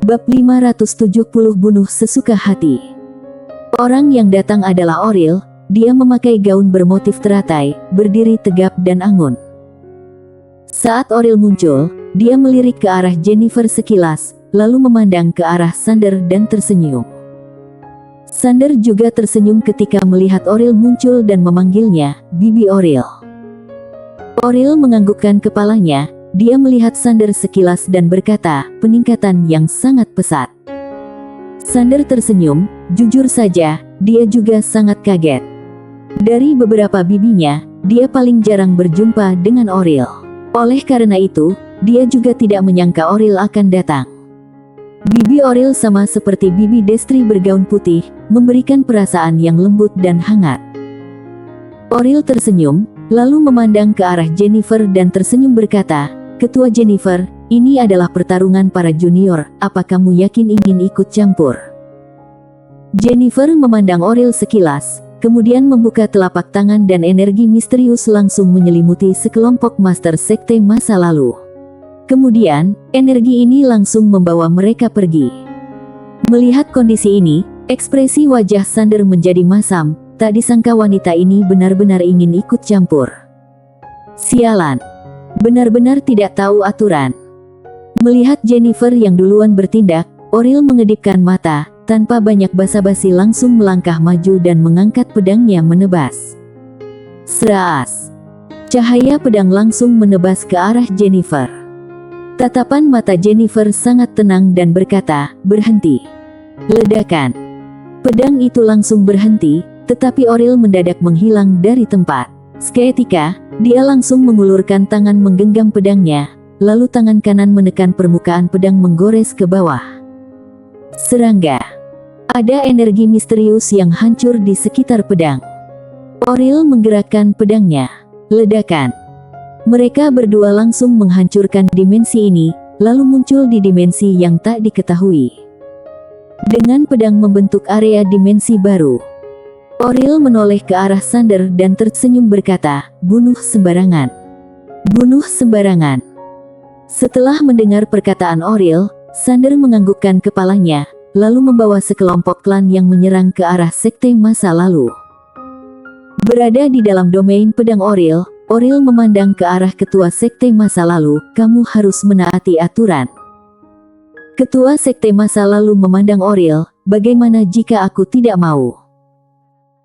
Bab 570 Bunuh Sesuka Hati. Orang yang datang adalah Oril. Dia memakai gaun bermotif teratai, berdiri tegap dan anggun. Saat Oril muncul, dia melirik ke arah Jennifer sekilas, lalu memandang ke arah Sander dan tersenyum. Sander juga tersenyum ketika melihat Oril muncul dan memanggilnya, "Bibi Oril." Oril menganggukkan kepalanya. Dia melihat Sander sekilas dan berkata, "Peningkatan yang sangat pesat." Sander tersenyum. Jujur saja, dia juga sangat kaget. Dari beberapa bibinya, dia paling jarang berjumpa dengan Oril. Oleh karena itu, dia juga tidak menyangka Oril akan datang. Bibi Oril sama seperti Bibi Destri bergaun putih, memberikan perasaan yang lembut dan hangat. Oril tersenyum, lalu memandang ke arah Jennifer dan tersenyum berkata, "Ketua Jennifer, ini adalah pertarungan para junior, apa kamu yakin ingin ikut campur?" Jennifer memandang Oril sekilas, kemudian membuka telapak tangan dan energi misterius langsung menyelimuti sekelompok master sekte masa lalu. Kemudian, energi ini langsung membawa mereka pergi. Melihat kondisi ini, ekspresi wajah Sander menjadi masam. Tak disangka wanita ini benar-benar ingin ikut campur. Sialan. Benar-benar tidak tahu aturan. Melihat Jennifer yang duluan bertindak, Oril mengedipkan mata, tanpa banyak basa-basi langsung melangkah maju dan mengangkat pedangnya menebas. Seras. Cahaya pedang langsung menebas ke arah Jennifer. Tatapan mata Jennifer sangat tenang dan berkata, "Berhenti." Ledakan. Pedang itu langsung berhenti, tetapi Oril mendadak menghilang dari tempat. Seketika, dia langsung mengulurkan tangan menggenggam pedangnya, lalu tangan kanan menekan permukaan pedang menggores ke bawah. Serangga. Ada energi misterius yang hancur di sekitar pedang. Oril menggerakkan pedangnya. Ledakan. Mereka berdua langsung menghancurkan dimensi ini, lalu muncul di dimensi yang tak diketahui. Dengan pedang membentuk area dimensi baru. Oril menoleh ke arah Sander dan tersenyum berkata, "Bunuh sembarangan. Bunuh sembarangan." Setelah mendengar perkataan Oril, Sander menganggukkan kepalanya, lalu membawa sekelompok klan yang menyerang ke arah sekte masa lalu. Berada di dalam domain pedang Oril, Oril memandang ke arah ketua sekte masa lalu, "Kamu harus menaati aturan." Ketua sekte masa lalu memandang Oril, "Bagaimana jika aku tidak mau?"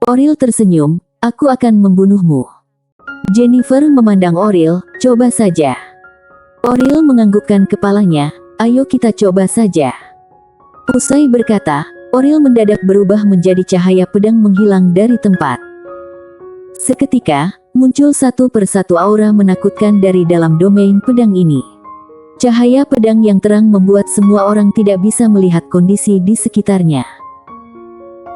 Oril tersenyum, "Aku akan membunuhmu." Jennifer memandang Oril, "Coba saja." Oril menganggukkan kepalanya, "Ayo kita coba saja." Usai berkata, Oril mendadak berubah menjadi cahaya pedang menghilang dari tempat. Seketika, muncul satu persatu aura menakutkan dari dalam domain pedang ini. Cahaya pedang yang terang membuat semua orang tidak bisa melihat kondisi di sekitarnya.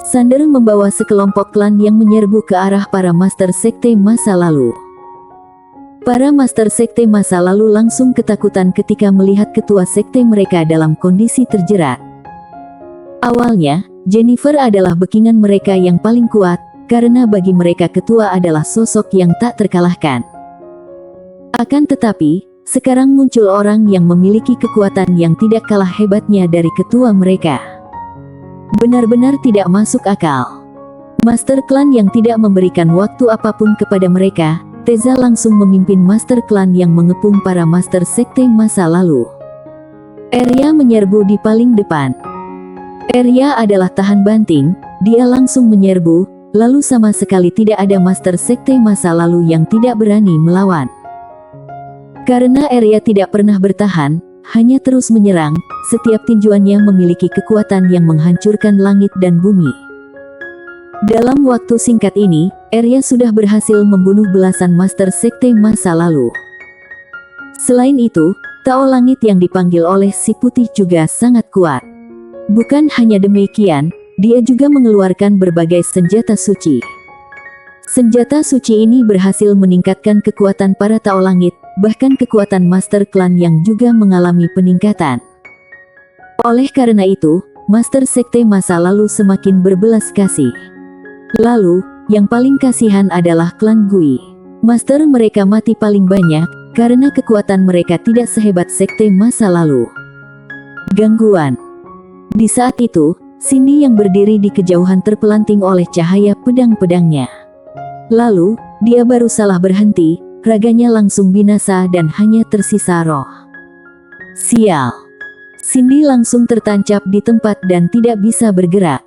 Sander membawa sekelompok klan yang menyerbu ke arah para master sekte masa lalu. Para master sekte masa lalu langsung ketakutan ketika melihat ketua sekte mereka dalam kondisi terjerat. Awalnya, Jennifer adalah backingan mereka yang paling kuat, karena bagi mereka ketua adalah sosok yang tak terkalahkan. Akan tetapi, sekarang muncul orang yang memiliki kekuatan yang tidak kalah hebatnya dari ketua mereka. Benar-benar tidak masuk akal. Master klan yang tidak memberikan waktu apapun kepada mereka, Teza langsung memimpin master klan yang mengepung para master sekte masa lalu. Arya menyerbu di paling depan. Arya adalah tahan banting, dia langsung menyerbu, lalu sama sekali tidak ada master sekte masa lalu yang tidak berani melawan. Karena Arya tidak pernah bertahan, hanya terus menyerang, setiap tinjuannya memiliki kekuatan yang menghancurkan langit dan bumi. Dalam waktu singkat ini, Arya sudah berhasil membunuh belasan master sekte masa lalu. Selain itu, Tao Langit yang dipanggil oleh si putih juga sangat kuat. Bukan hanya demikian, dia juga mengeluarkan berbagai senjata suci. Senjata suci ini berhasil meningkatkan kekuatan para Tao Langit, bahkan kekuatan master klan yang juga mengalami peningkatan. Oleh karena itu, master sekte masa lalu semakin berbelas kasih. Lalu, yang paling kasihan adalah klan Gui. Master mereka mati paling banyak, karena kekuatan mereka tidak sehebat sekte masa lalu. Gangguan. Di saat itu, Cindy yang berdiri di kejauhan terpelanting oleh cahaya pedang-pedangnya. Lalu, dia baru salah berhenti, raganya langsung binasa dan hanya tersisa roh. Sial! Cindy langsung tertancap di tempat dan tidak bisa bergerak.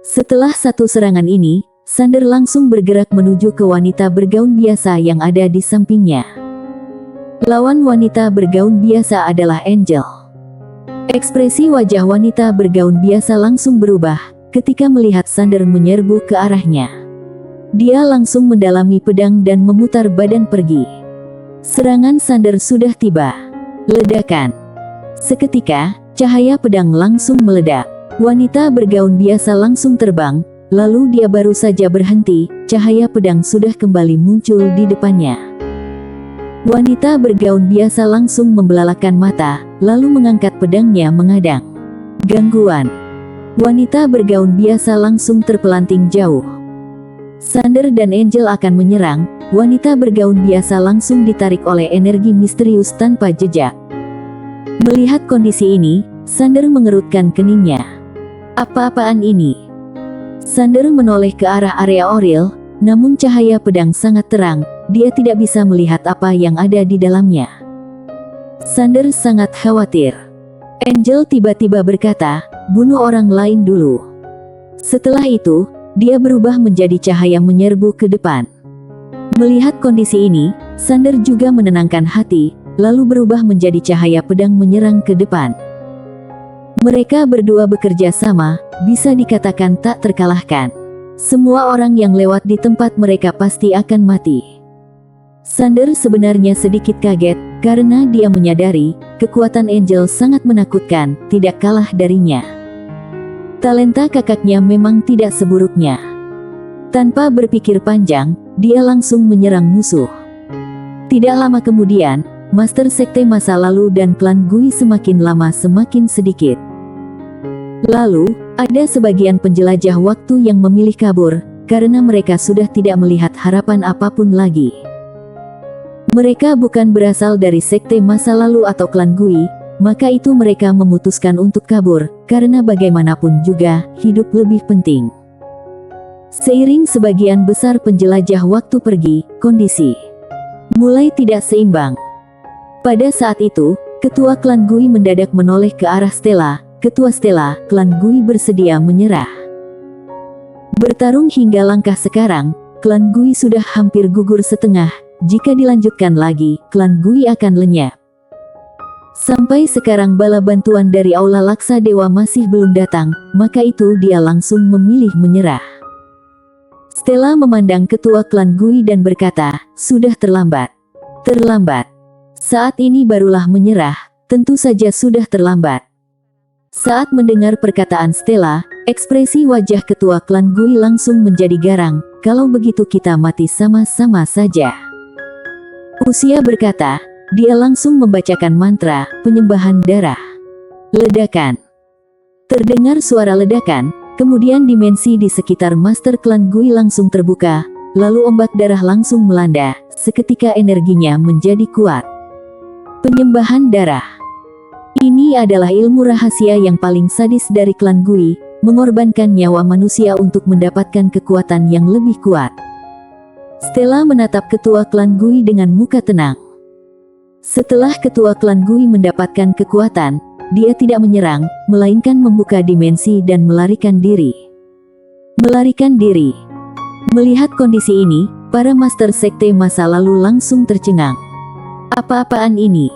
Setelah satu serangan ini, Sander langsung bergerak menuju ke wanita bergaun biasa yang ada di sampingnya. Lawan wanita bergaun biasa adalah Angel. Ekspresi wajah wanita bergaun biasa langsung berubah ketika melihat Sander menyerbu ke arahnya. Dia langsung mendalami pedang dan memutar badan pergi. Serangan Sander sudah tiba. Ledakan. Seketika, cahaya pedang langsung meledak. Wanita bergaun biasa langsung terbang, lalu dia baru saja berhenti, cahaya pedang sudah kembali muncul di depannya. Wanita bergaun biasa langsung membelalakan mata, lalu mengangkat pedangnya mengadang. Gangguan. Wanita bergaun biasa langsung terpelanting jauh. Sander dan Angel akan menyerang, wanita bergaun biasa langsung ditarik oleh energi misterius tanpa jejak. Melihat kondisi ini, Sander mengerutkan keningnya. Apa-apaan ini? Sander menoleh ke arah area Oriel, namun cahaya pedang sangat terang, dia tidak bisa melihat apa yang ada di dalamnya. Sander sangat khawatir. Angel tiba-tiba berkata, bunuh orang lain dulu. Setelah itu, dia berubah menjadi cahaya menyerbu ke depan. Melihat kondisi ini, Sander juga menenangkan hati, lalu berubah menjadi cahaya pedang menyerang ke depan. Mereka berdua bekerja sama, bisa dikatakan tak terkalahkan. Semua orang yang lewat di tempat mereka pasti akan mati. Sander sebenarnya sedikit kaget, karena dia menyadari, kekuatan Angel sangat menakutkan, tidak kalah darinya. Talenta kakaknya memang tidak seburuknya. Tanpa berpikir panjang, dia langsung menyerang musuh. Tidak lama kemudian, Master Sekte masa lalu dan klan Gui semakin lama semakin sedikit. Lalu, ada sebagian penjelajah waktu yang memilih kabur, karena mereka sudah tidak melihat harapan apapun lagi. Mereka bukan berasal dari sekte masa lalu atau klan Gui, maka itu mereka memutuskan untuk kabur, karena bagaimanapun juga, hidup lebih penting. Seiring sebagian besar penjelajah waktu pergi, kondisi mulai tidak seimbang. Pada saat itu, ketua klan Gui mendadak menoleh ke arah Stella. Ketua Stella, klan Gui bersedia menyerah. Bertarung hingga langkah sekarang, klan Gui sudah hampir gugur setengah. Jika dilanjutkan lagi, klan Gui akan lenyap. Sampai sekarang bala bantuan dari Aula Laksa Dewa masih belum datang, maka itu dia langsung memilih menyerah. Stella memandang ketua klan Gui dan berkata, sudah terlambat. Terlambat. Saat ini barulah menyerah, tentu saja sudah terlambat. Saat mendengar perkataan Stella, ekspresi wajah ketua klan Gui langsung menjadi garang, kalau begitu kita mati sama-sama saja. Usia berkata, dia langsung membacakan mantra, penyembahan darah. Ledakan. Terdengar suara ledakan, kemudian dimensi di sekitar Master klan Gui langsung terbuka, lalu ombak darah langsung melanda, seketika energinya menjadi kuat. Penyembahan darah. Ini adalah ilmu rahasia yang paling sadis dari klan Gui, mengorbankan nyawa manusia untuk mendapatkan kekuatan yang lebih kuat. Stella menatap ketua klan Gui dengan muka tenang. Setelah ketua klan Gui mendapatkan kekuatan, dia tidak menyerang, melainkan membuka dimensi dan melarikan diri. Melarikan diri. Melihat kondisi ini, para master sekte masa lalu langsung tercengang. Apa-apaan ini?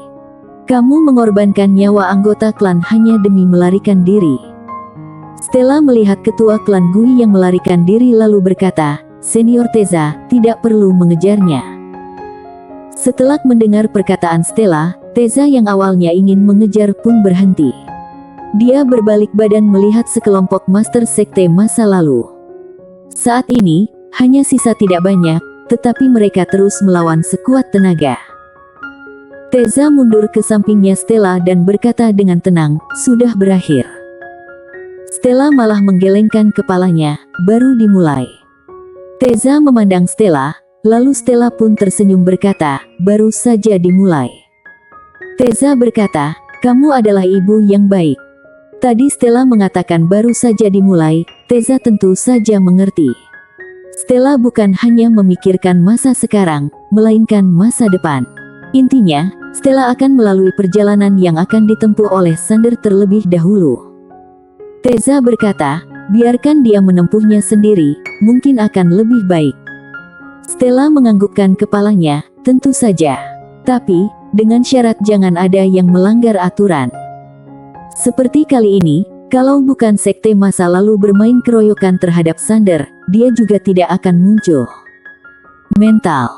Kamu mengorbankan nyawa anggota klan hanya demi melarikan diri. Stella melihat ketua klan Gui yang melarikan diri lalu berkata, Senior Teza, tidak perlu mengejarnya. Setelah mendengar perkataan Stella, Teza yang awalnya ingin mengejar pun berhenti. Dia berbalik badan melihat sekelompok master sekte masa lalu. Saat ini, hanya sisa tidak banyak, tetapi mereka terus melawan sekuat tenaga. Teza mundur ke sampingnya Stella dan berkata dengan tenang, sudah berakhir. Stella malah menggelengkan kepalanya, baru dimulai. Teza memandang Stella, lalu Stella pun tersenyum berkata, baru saja dimulai. Teza berkata, kamu adalah ibu yang baik. Tadi Stella mengatakan baru saja dimulai, Teza tentu saja mengerti. Stella bukan hanya memikirkan masa sekarang, melainkan masa depan. Intinya, Stella akan melalui perjalanan yang akan ditempuh oleh Sander terlebih dahulu. Teza berkata, biarkan dia menempuhnya sendiri, mungkin akan lebih baik. Stella menganggukkan kepalanya, tentu saja. Tapi, dengan syarat jangan ada yang melanggar aturan. Seperti kali ini, kalau bukan sekte masa lalu bermain keroyokan terhadap Sander, dia juga tidak akan muncul. Mental.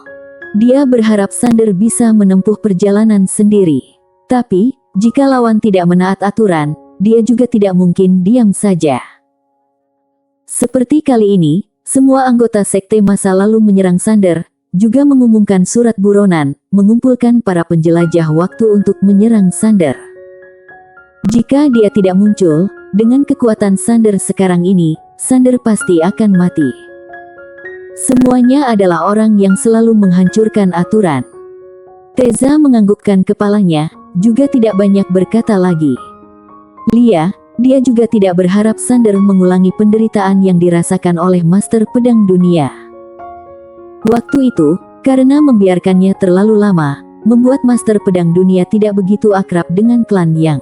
Dia berharap Sander bisa menempuh perjalanan sendiri. Tapi, jika lawan tidak menaat aturan, dia juga tidak mungkin diam saja. Seperti kali ini, semua anggota sekte masa lalu menyerang Sander, juga mengumumkan surat buronan, mengumpulkan para penjelajah waktu untuk menyerang Sander. Jika dia tidak muncul, dengan kekuatan Sander sekarang ini, Sander pasti akan mati. Semuanya adalah orang yang selalu menghancurkan aturan. Teza menganggukkan kepalanya, juga tidak banyak berkata lagi. Lia, dia juga tidak berharap Sander mengulangi penderitaan yang dirasakan oleh Master Pedang Dunia. Waktu itu, karena membiarkannya terlalu lama, membuat Master Pedang Dunia tidak begitu akrab dengan klan Yang.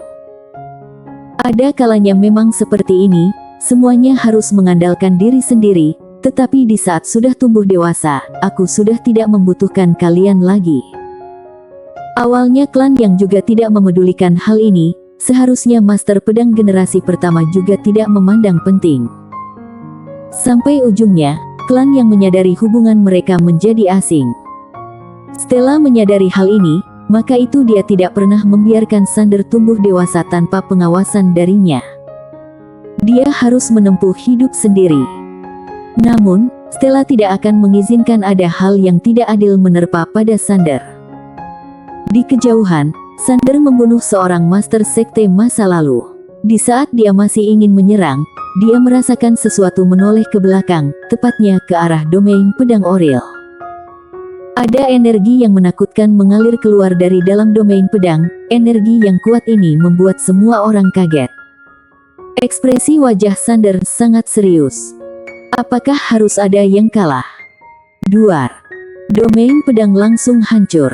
Ada kalanya memang seperti ini, semuanya harus mengandalkan diri sendiri, tetapi di saat sudah tumbuh dewasa, aku sudah tidak membutuhkan kalian lagi. Awalnya klan Yang juga tidak memedulikan hal ini, seharusnya Master Pedang generasi pertama juga tidak memandang penting. Sampai ujungnya, klan Yang menyadari hubungan mereka menjadi asing. Stella menyadari hal ini, maka itu dia tidak pernah membiarkan Sander tumbuh dewasa tanpa pengawasan darinya. Dia harus menempuh hidup sendiri. Namun, Stella tidak akan mengizinkan ada hal yang tidak adil menerpa pada Sander. Di kejauhan, Sander membunuh seorang master sekte masa lalu. Di saat dia masih ingin menyerang, dia merasakan sesuatu menoleh ke belakang, tepatnya ke arah domain pedang Oril. Ada energi yang menakutkan mengalir keluar dari dalam domain pedang. Energi yang kuat ini membuat semua orang kaget. Ekspresi wajah Sander sangat serius. Apakah harus ada yang kalah? Duar. Domain pedang langsung hancur.